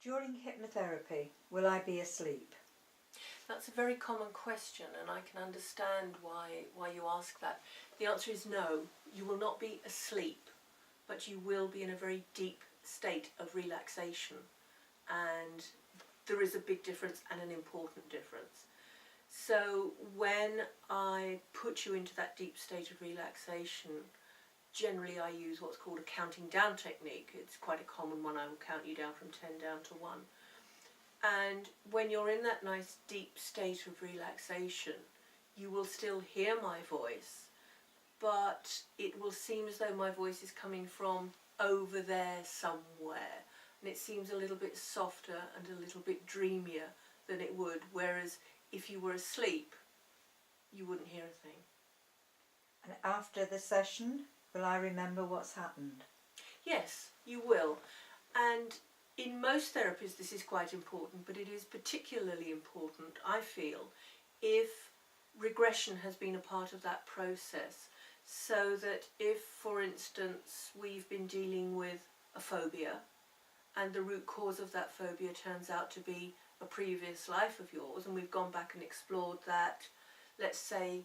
During hypnotherapy, will I be asleep? That's a very common question, and I can understand why you ask that. The answer is no, you will not be asleep, but you will be in a very deep state of relaxation. And there is a big difference and an important difference. So when I put you into that deep state of relaxation, generally I use what's called a counting down technique. It's quite a common one. I will count you down from 10 down to 1. And when you're in that nice deep state of relaxation, you will still hear my voice, but it will seem as though my voice is coming from over there somewhere. And it seems a little bit softer and a little bit dreamier than it would, whereas if you were asleep, you wouldn't hear a thing. And after the session, will I remember what's happened? Yes, you will. And in most therapies this is quite important, but it is particularly important, I feel, if regression has been a part of that process. So that if, for instance, we've been dealing with a phobia, and the root cause of that phobia turns out to be a previous life of yours, and we've gone back and explored that. Let's say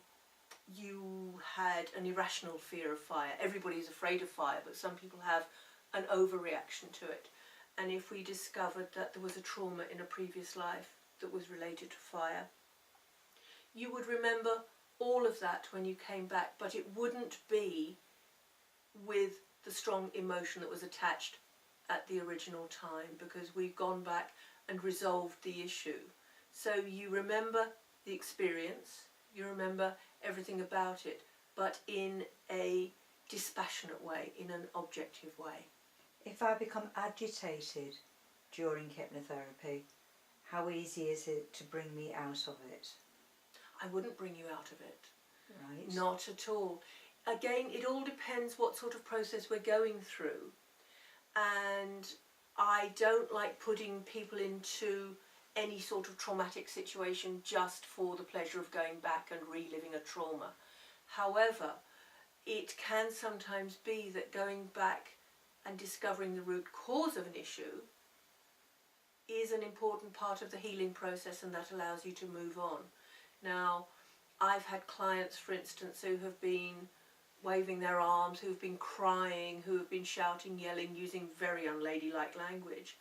you had an irrational fear of fire. Everybody's afraid of fire, but some people have an overreaction to it. And if we discovered that there was a trauma in a previous life that was related to fire, you would remember all of that when you came back, but it wouldn't be with the strong emotion that was attached at the original time, because we've gone back and resolved the issue. So you remember the experience, you remember everything about it, but in a dispassionate way, in an objective way. If I become agitated during hypnotherapy, how easy is it to bring me out of it? I wouldn't bring you out of it. Right. Not at all. Again, it all depends what sort of process we're going through. And I don't like putting people into any sort of traumatic situation just for the pleasure of going back and reliving a trauma. However, it can sometimes be that going back and discovering the root cause of an issue is an important part of the healing process, and that allows you to move on. Now, I've had clients, for instance, who have been waving their arms, who've been crying, who have been shouting, yelling, using very unladylike language,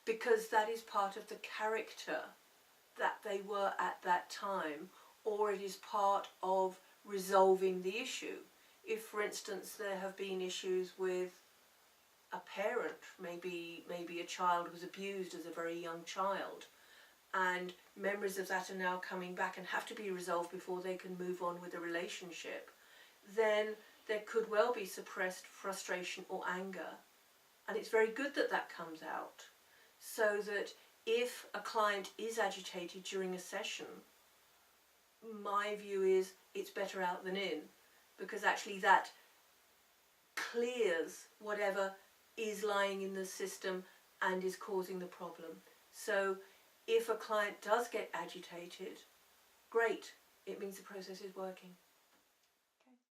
because that is part of the character that they were at that time, or it is part of resolving the issue. If, for instance, there have been issues with a parent, maybe a child was abused as a very young child, and memories of that are now coming back and have to be resolved before they can move on with a relationship, then there could well be suppressed frustration or anger. And it's very good that that comes out, so that if a client is agitated during a session, my view is it's better out than in, because actually that clears whatever is lying in the system and is causing the problem. So if a client does get agitated, great, it means the process is working.